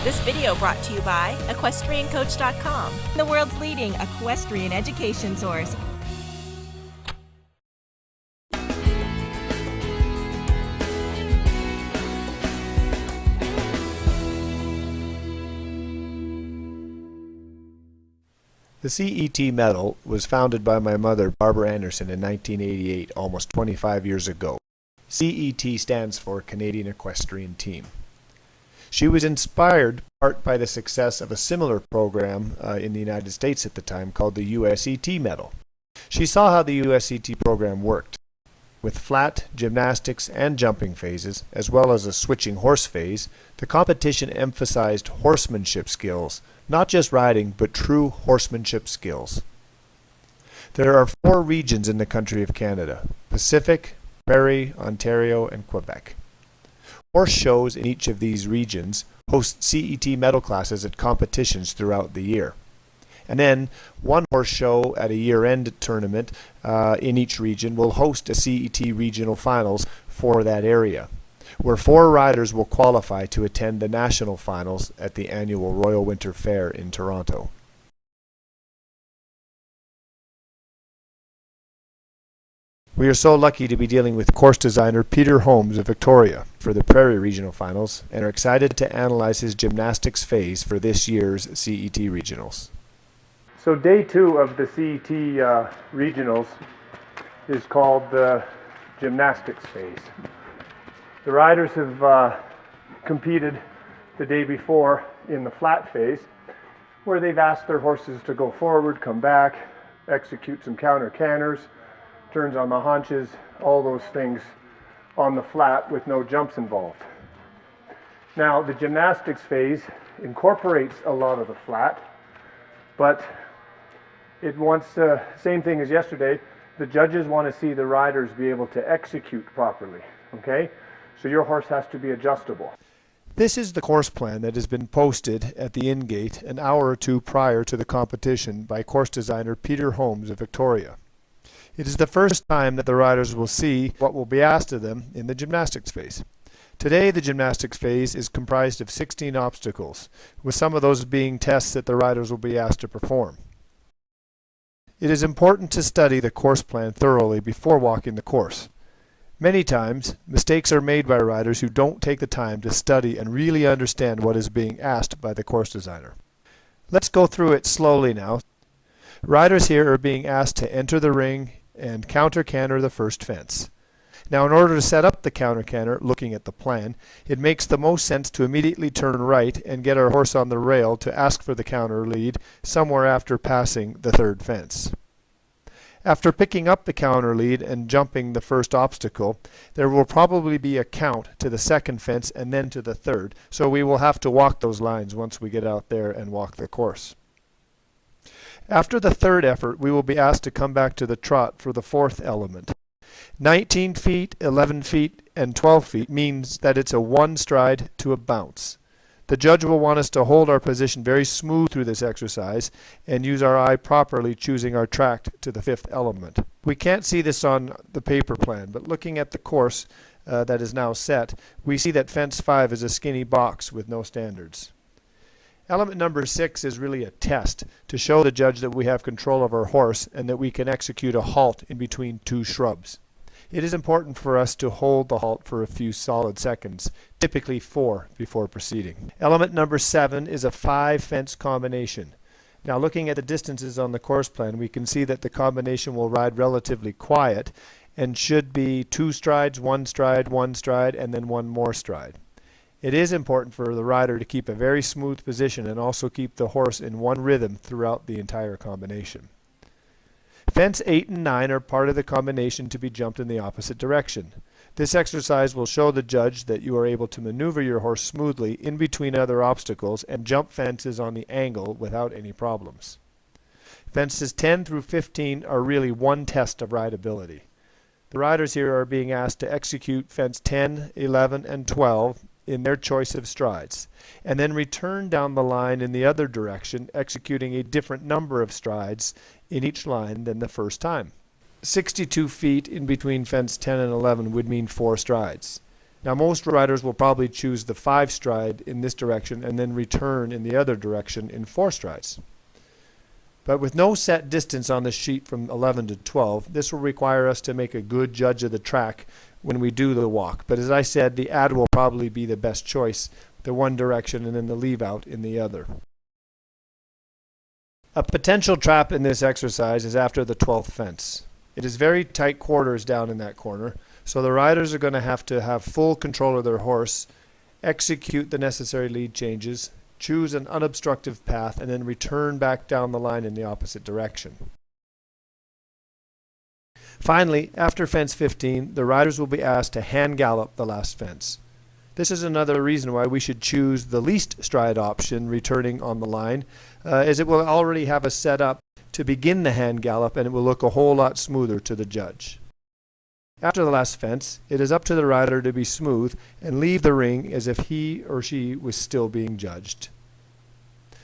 This video brought to you by EquestrianCoach.com, the world's leading equestrian education source. The CET medal was founded by my mother, Barbara Anderson, in 1988, almost 25 years ago. CET stands for Canadian Equestrian Team. She was inspired part by the success of a similar program in the United States at the time called the USET medal. She saw how the USET program worked. With flat, gymnastics, and jumping phases, as well as a switching horse phase, the competition emphasized horsemanship skills, not just riding, but true horsemanship skills. There are 4 regions in the country of Canada: Pacific, Prairie, Ontario, and Quebec. Horse shows in each of these regions host CET medal classes at competitions throughout the year. And then one horse show at a year-end tournament in each region will host a CET regional finals for that area, where 4 riders will qualify to attend the national finals at the annual Royal Winter Fair in Toronto. We are so lucky to be dealing with course designer Peter Holmes of Victoria for the Prairie Regional Finals, and are excited to analyze his Gymnastics Phase for this year's CET Regionals. So day 2 of the CET Regionals is called the Gymnastics Phase. The riders have competed the day before in the flat phase, where they've asked their horses to go forward, come back, execute some counter canters, turns on the haunches, all those things on the flat with no jumps involved. Now, the gymnastics phase incorporates a lot of the flat, but it wants the same thing as yesterday. The judges want to see the riders be able to execute properly, okay? So your horse has to be adjustable. This is the course plan that has been posted at the in-gate an hour or 2 prior to the competition by course designer Peter Holmes of Victoria. It is the first time that the riders will see what will be asked of them in the gymnastics phase. Today, the gymnastics phase is comprised of 16 obstacles, with some of those being tests that the riders will be asked to perform. It is important to study the course plan thoroughly before walking the course. Many times, mistakes are made by riders who don't take the time to study and really understand what is being asked by the course designer. Let's go through it slowly now. Riders here are being asked to enter the ring and counter canter the first fence. Now, in order to set up the counter canter, looking at the plan, it makes the most sense to immediately turn right and get our horse on the rail to ask for the counter lead somewhere after passing the 3rd fence. After picking up the counter lead and jumping the first obstacle, there will probably be a count to the 2nd fence and then to the 3rd, so we will have to walk those lines once we get out there and walk the course. After the 3rd effort, we will be asked to come back to the trot for the 4th element. 19 feet, 11 feet, and 12 feet means that it's a 1 stride to a bounce. The judge will want us to hold our position very smooth through this exercise and use our eye properly, choosing our track to the 5th element. We can't see this on the paper plan, but looking at the course that is now set, we see that fence 5 is a skinny box with no standards. Element number 6 is really a test to show the judge that we have control of our horse and that we can execute a halt in between 2 shrubs. It is important for us to hold the halt for a few solid seconds, typically 4 before proceeding. Element number 7 is a 5 fence combination. Now, looking at the distances on the course plan, we can see that the combination will ride relatively quiet and should be 2 strides, 1 stride, 1 stride, and then 1 more stride. It is important for the rider to keep a very smooth position and also keep the horse in one rhythm throughout the entire combination. Fence 8 and 9 are part of the combination to be jumped in the opposite direction. This exercise will show the judge that you are able to maneuver your horse smoothly in between other obstacles and jump fences on the angle without any problems. Fences 10 through 15 are really one test of rideability. The riders here are being asked to execute fence 10, 11, and 12 in their choice of strides, and then return down the line in the other direction, executing a different number of strides in each line than the first time. 62 feet in between fence 10 and 11 would mean 4 strides. Now most riders will probably choose the 5 stride in this direction and then return in the other direction in 4 strides. But with no set distance on the sheet from 11 to 12, this will require us to make a good judge of the track when we do the walk. But as I said, the add will probably be the best choice, the one direction and then the leave out in the other. A potential trap in this exercise is after the 12th fence. It is very tight quarters down in that corner, so the riders are going to have full control of their horse, execute the necessary lead changes, choose an unobstructive path, and then return back down the line in the opposite direction. Finally, after fence 15, the riders will be asked to hand gallop the last fence. This is another reason why we should choose the least stride option returning on the line, as it will already have a setup to begin the hand gallop and it will look a whole lot smoother to the judge. After the last fence, it is up to the rider to be smooth and leave the ring as if he or she was still being judged.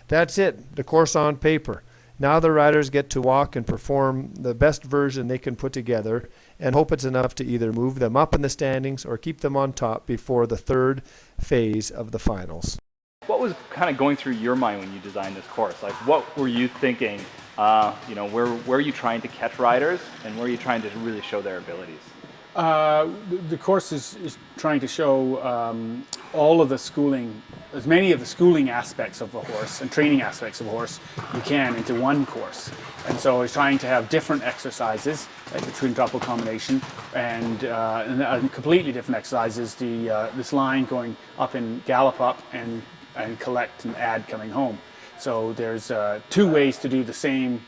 That's it, the course on paper. Now the riders get to walk and perform the best version they can put together and hope it's enough to either move them up in the standings or keep them on top before the 3rd phase of the finals. What was kind of going through your mind when you designed this course? Like, what were you thinking? Where are you trying to catch riders and where are you trying to really show their abilities? The course is trying to show all of the schooling, as many of the schooling aspects of a horse and training aspects of a horse you can into one course. And so it's trying to have different exercises, like the twin couple combination, and completely different exercises. This line going up and gallop up and collect and add coming home. So there's 2 ways to do the same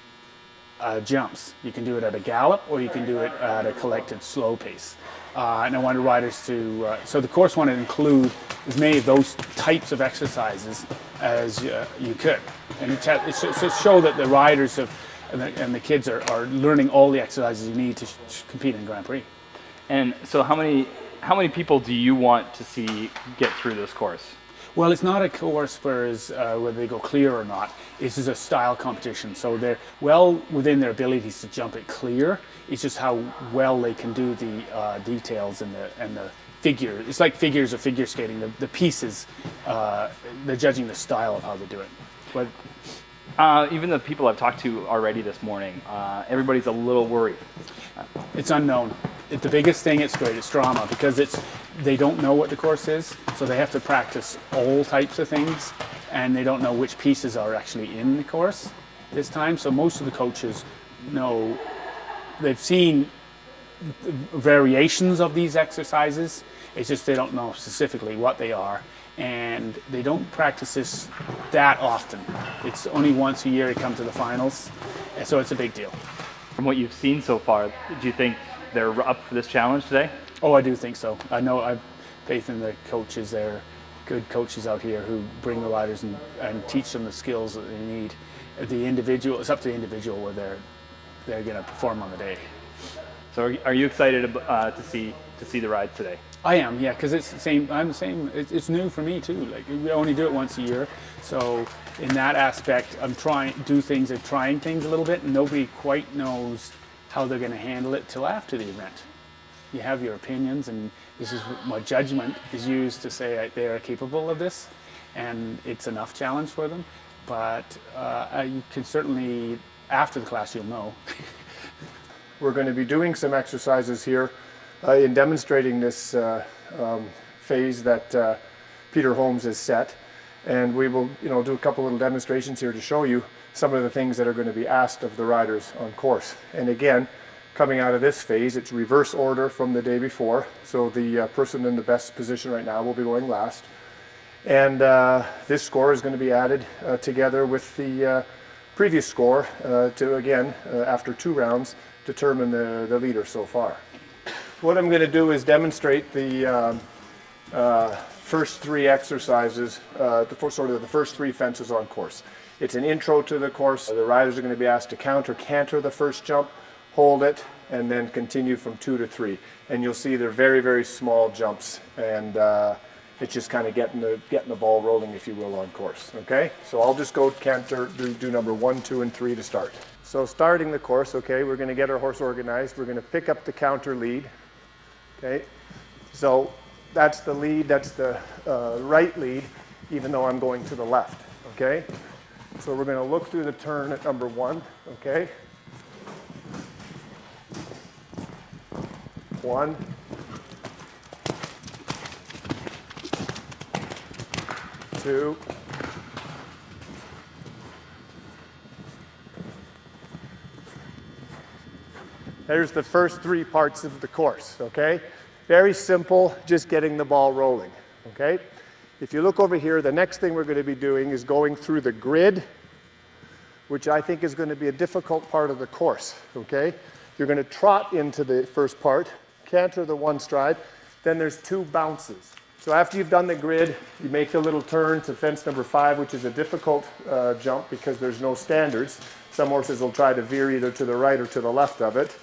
jumps. You can do it at a gallop or you can do it at a collected slow pace. And I wanted riders to, so the course wanted to include as many of those types of exercises as you could. And it's to show that the riders and the kids are learning all the exercises you need to compete in Grand Prix. And so how many people do you want to see get through this course? Well, it's not a course whether they go clear or not. This is a style competition, so they're well within their abilities to jump it clear. It's just how well they can do the details and the figure. It's like figures of figure skating. The pieces, they're judging the style of how they do it. But even the people I've talked to already this morning, everybody's a little worried. It's unknown. The biggest thing, it's great, it's drama, because they don't know what the course is, so they have to practice all types of things, and they don't know which pieces are actually in the course this time. So most of the coaches know, they've seen variations of these exercises, it's just they don't know specifically what they are, and they don't practice this that often. It's only once a year they come to the finals, and so it's a big deal. From what you've seen so far, do you think they're up for this challenge today? Oh, I do think so. I know, I have faith in the coaches. They're good coaches out here who bring the riders and teach them the skills that they need. The individual, it's up to the individual whether they're going to perform on the day. So are you excited to see the ride today? I am, yeah, because it's the same. I'm the same. It's new for me too. Like, we only do it once a year, so in that aspect, I'm trying things a little bit, and nobody quite knows how they're going to handle it till after the event. You have your opinions, and this is my judgment is used to say they are capable of this, and it's enough challenge for them. But you can certainly, after the class, you'll know. We're going to be doing some exercises here in demonstrating this phase that Peter Holmes has set, and we will do a couple little demonstrations here to show you some of the things that are going to be asked of the riders on course. And again, coming out of this phase, it's reverse order from the day before, so the person in the best position right now will be going last, and this score is going to be added together with the previous score to again after 2 rounds determine the leader so far. What I'm going to do is demonstrate the first 3 exercises, the first 3 fences on course. It's an intro to the course. The riders are going to be asked to canter the first jump, hold it, and then continue from 2 to 3. And you'll see they're very, very small jumps, and it's just kind of getting the ball rolling, if you will, on course. Okay, so I'll just go canter, do number 1, 2, and 3 to start. So starting the course, okay, we're going to get our horse organized. We're going to pick up the counter lead. Okay, so that's the lead, that's the right lead, even though I'm going to the left, okay? So we're going to look through the turn at number 1, okay? 1. 2. There's the first 3 parts of the course, okay? Very simple, just getting the ball rolling, okay? If you look over here, the next thing we're going to be doing is going through the grid, which I think is going to be a difficult part of the course, okay? You're going to trot into the first part, canter the 1 stride, then there's 2 bounces. So after you've done the grid, you make the little turn to fence number 5, which is a difficult jump because there's no standards. Some horses will try to veer either to the right or to the left of it.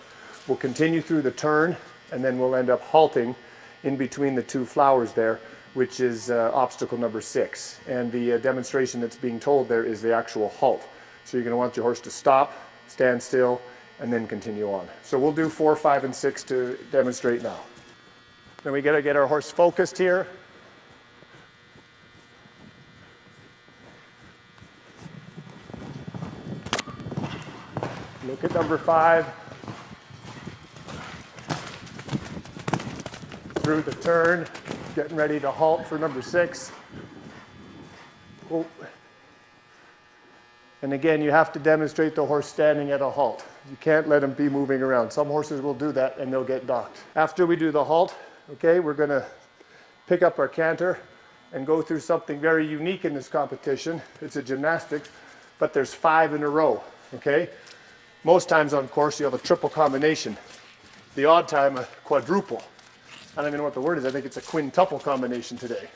We'll continue through the turn, and then we'll end up halting in between the 2 flowers there, which is obstacle number 6. And the demonstration that's being told there is the actual halt. So you're going to want your horse to stop, stand still, and then continue on. So we'll do 4, 5, and 6 to demonstrate now. Then we got to get our horse focused here. Look at number 5. Through the turn, getting ready to halt for number 6. Oh. And again, you have to demonstrate the horse standing at a halt. You can't let him be moving around. Some horses will do that and they'll get docked. After we do the halt, okay, we're going to pick up our canter and go through something very unique in this competition. It's a gymnastics, but there's 5 in a row, okay? Most times on course, you have a triple combination. The odd time, a quadruple. I don't even know what the word is. I think it's a quintuple combination today.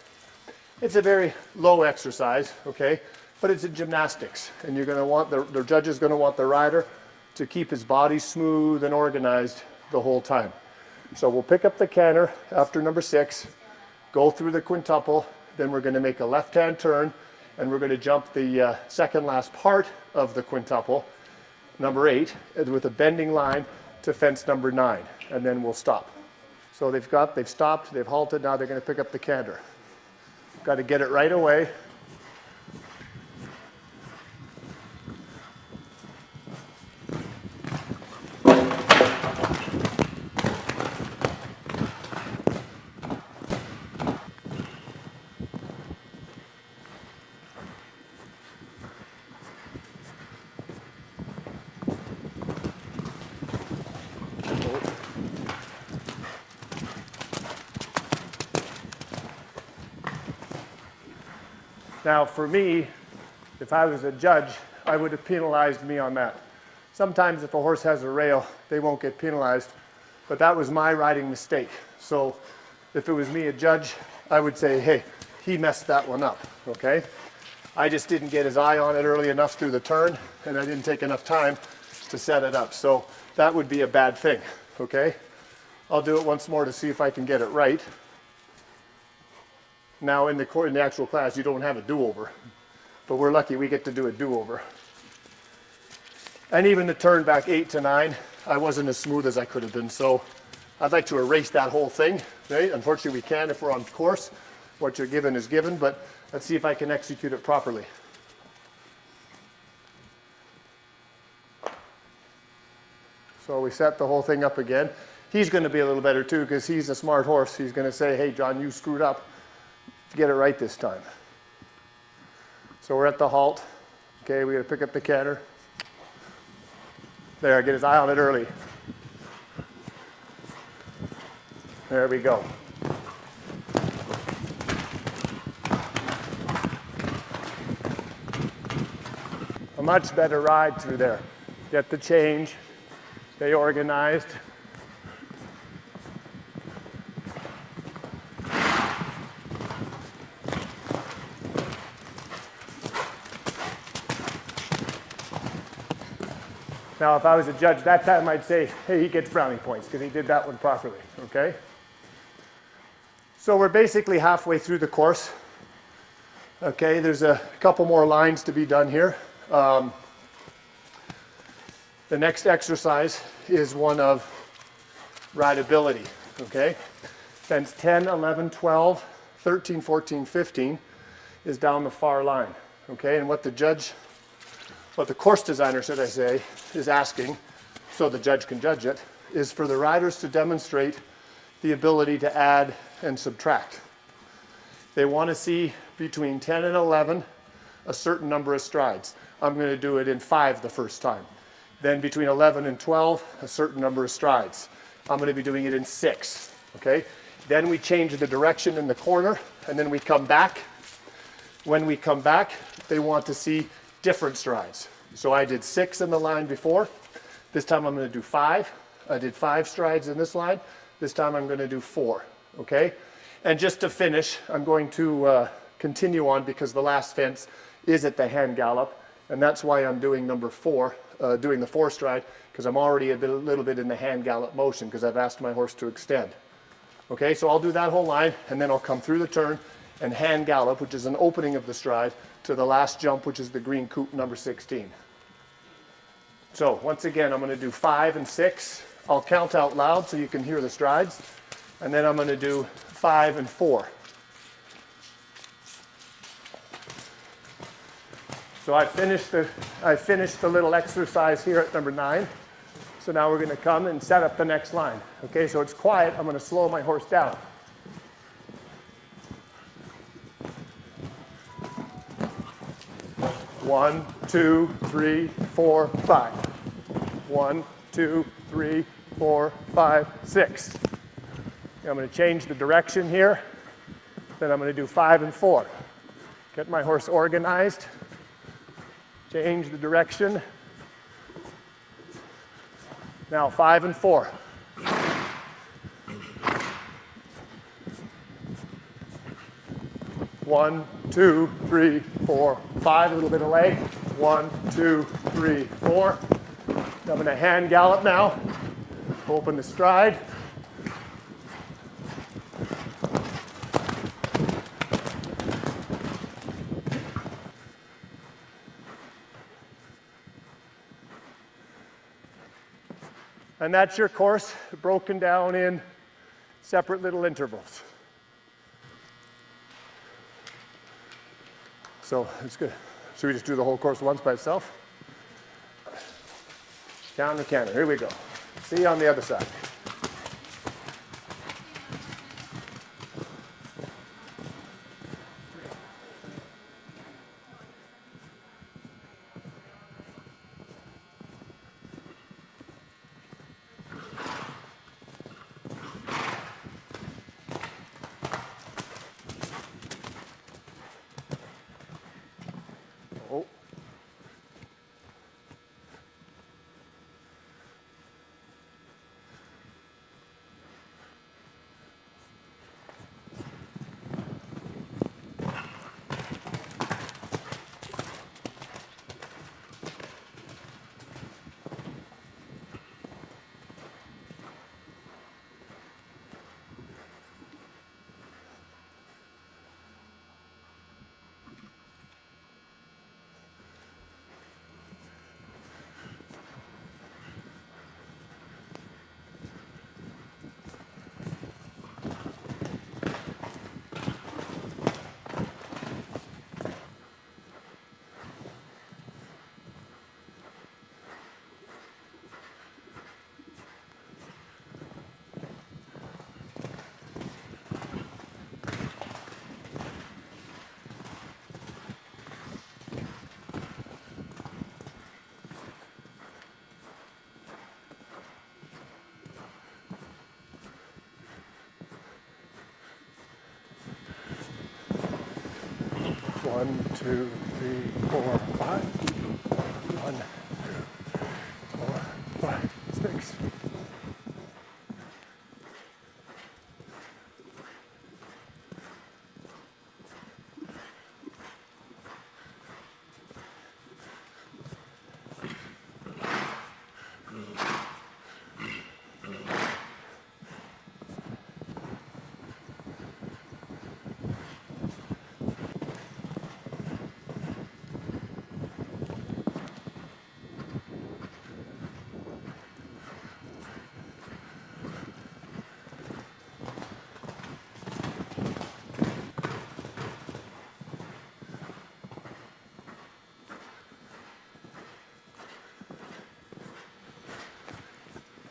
It's a very low exercise, okay? But it's in gymnastics. And you're going to want, the judge is going to want the rider to keep his body smooth and organized the whole time. So we'll pick up the canter after number 6, go through the quintuple, then we're going to make a left-hand turn, and we're going to jump the second last part of the quintuple, number 8, with a bending line to fence number 9, and then we'll stop. So they've stopped, they've halted, now they're going to pick up the canter. Got to get it right away. Now for me, if I was a judge, I would have penalized me on that. Sometimes if a horse has a rail, they won't get penalized, but that was my riding mistake. So if it was me, a judge, I would say, hey, he messed that one up, okay? I just didn't get his eye on it early enough through the turn, and I didn't take enough time to set it up. So that would be a bad thing, okay? I'll do it once more to see if I can get it right. Now in the actual class, you don't have a do-over, but we're lucky we get to do a do-over. And even the turn back 8 to 9, I wasn't as smooth as I could have been, so I'd like to erase that whole thing, right? Unfortunately, we can't if we're on course. What you're given is given, but let's see if I can execute it properly. So we set the whole thing up again. He's going to be a little better too, because he's a smart horse. He's going to say, hey, John, you screwed up. Get it right this time. So we're at the halt. Okay, we got to pick up the canter. There, get his eye on it early. There we go. A much better ride through there. Get the change, stay organized. Now, if I was a judge that time, I'd say, hey, he gets brownie points because he did that one properly, okay? So we're basically halfway through the course. Okay, there's a couple more lines to be done here. The next exercise is one of rideability, okay? Then 10, 11, 12, 13, 14, 15 is down the far line. Okay, and what the course designer, should I say, is asking, so the judge can judge it, is for the riders to demonstrate the ability to add and subtract. They want to see between 10 and 11 a certain number of strides. I'm going to do it in 5 the first time. Then between 11 and 12, a certain number of strides. I'm going to be doing it in 6. Okay? Then we change the direction in the corner, and then we come back. When we come back, they want to see different strides. So I did 6 in the line before. This time I'm going to do 5. I did 5 strides in this line. This time I'm going to do 4. Okay? And just to finish, I'm going to continue on because the last fence is at the hand gallop, and that's why I'm doing number 4, doing the 4 stride, because I'm already a little bit in the hand gallop motion because I've asked my horse to extend. Okay, so I'll do that whole line, and then I'll come through the turn and hand gallop, which is an opening of the stride, to the last jump, which is the green coupe number 16. So once again, I'm going to do 5 and 6. I'll count out loud so you can hear the strides, and then I'm going to do 5 and 4. So I finished the little exercise here at number 9. So now we're going to come and set up the next line. Okay, so it's quiet. I'm going to slow my horse down. One, 2, 3, 4, 5. 1, 2, 3, 4, 5, 6. I'm going to change the direction here. Then I'm going to do 5 and 4. Get my horse organized. Change the direction. Now 5 and 4. One, 2, 3, 4, 5. A little bit of leg. 1, 2, 3, 4. I'm going to hand gallop now. Open the stride. And that's your course broken down in separate little intervals. So it's good. Should we just do the whole course once by itself? Counter, canter. Here we go. See you on the other side. Oh. One, 2, 3, 4, 5. 1, 2, 4, 5, 6.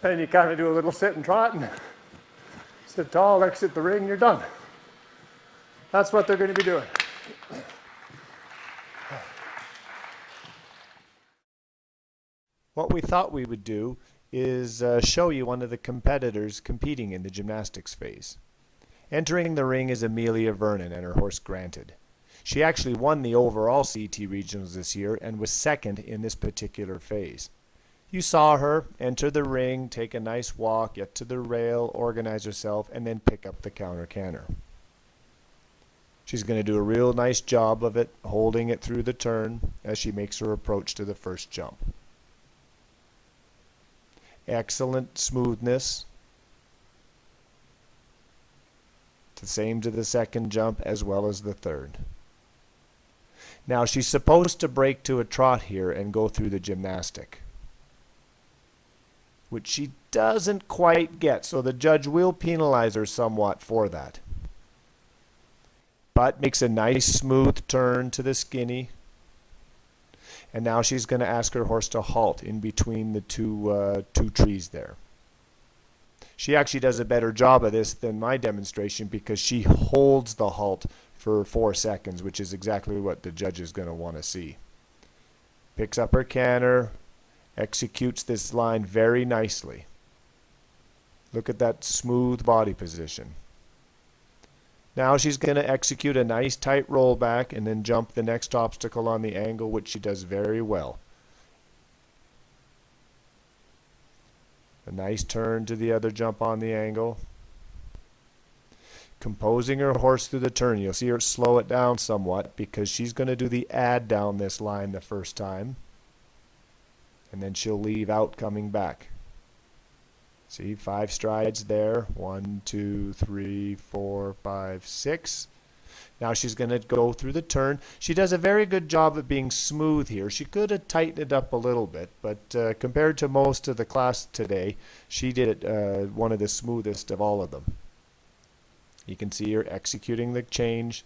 And you kind of do a little sit and trot and sit tall, exit the ring, you're done. That's what they're going to be doing. What we thought we would do is show you one of the competitors competing in the gymnastics phase. Entering the ring is Amelia Vernon and her horse Granted. She actually won the overall CET regionals this year and was second in this particular phase. You saw her enter the ring, take a nice walk, get to the rail, organize herself, and then pick up the counter canter. She's going to do a real nice job of it, holding it through the turn as she makes her approach to the first jump. Excellent smoothness. The same to the second jump as well as the third. Now she's supposed to break to a trot here and go through the gymnastic, which she doesn't quite get, so the judge will penalize her somewhat for that. But makes a nice smooth turn to the skinny. And now she's going to ask her horse to halt in between the two trees there. She actually does a better job of this than my demonstration because she holds the halt for 4 seconds, which is exactly what the judge is going to want to see. Picks up her canter, executes this line very nicely. Look at that smooth body position. Now she's going to execute a nice tight rollback and then jump the next obstacle on the angle, which she does very well. A nice turn to the other jump on the angle. Composing her horse through the turn. You'll see her slow it down somewhat because she's going to do the add down this line the first time. And then she'll leave out coming back. See, 5 strides there. 1, 2, 3, 4, 5, 6. Now she's going to go through the turn. She does a very good job of being smooth here. She could have tightened it up a little bit, but compared to most of the class today, she did it one of the smoothest of all of them. You can see her executing the change.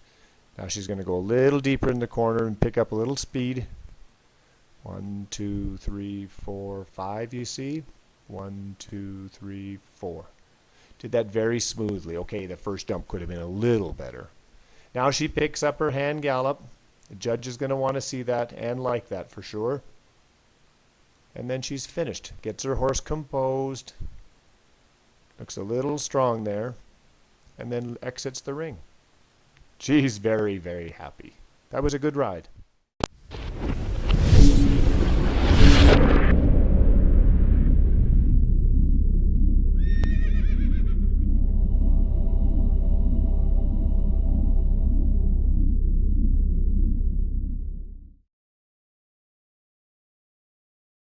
Now she's going to go a little deeper in the corner and pick up a little speed. 1, 2, 3, 4, 5, you see? 1, 2, 3, 4. Did that very smoothly. Okay, the first jump could have been a little better. Now she picks up her hand gallop. The judge is going to want to see that and like that for sure. And then she's finished. Gets her horse composed. Looks a little strong there. And then exits the ring. She's very, very happy. That was a good ride.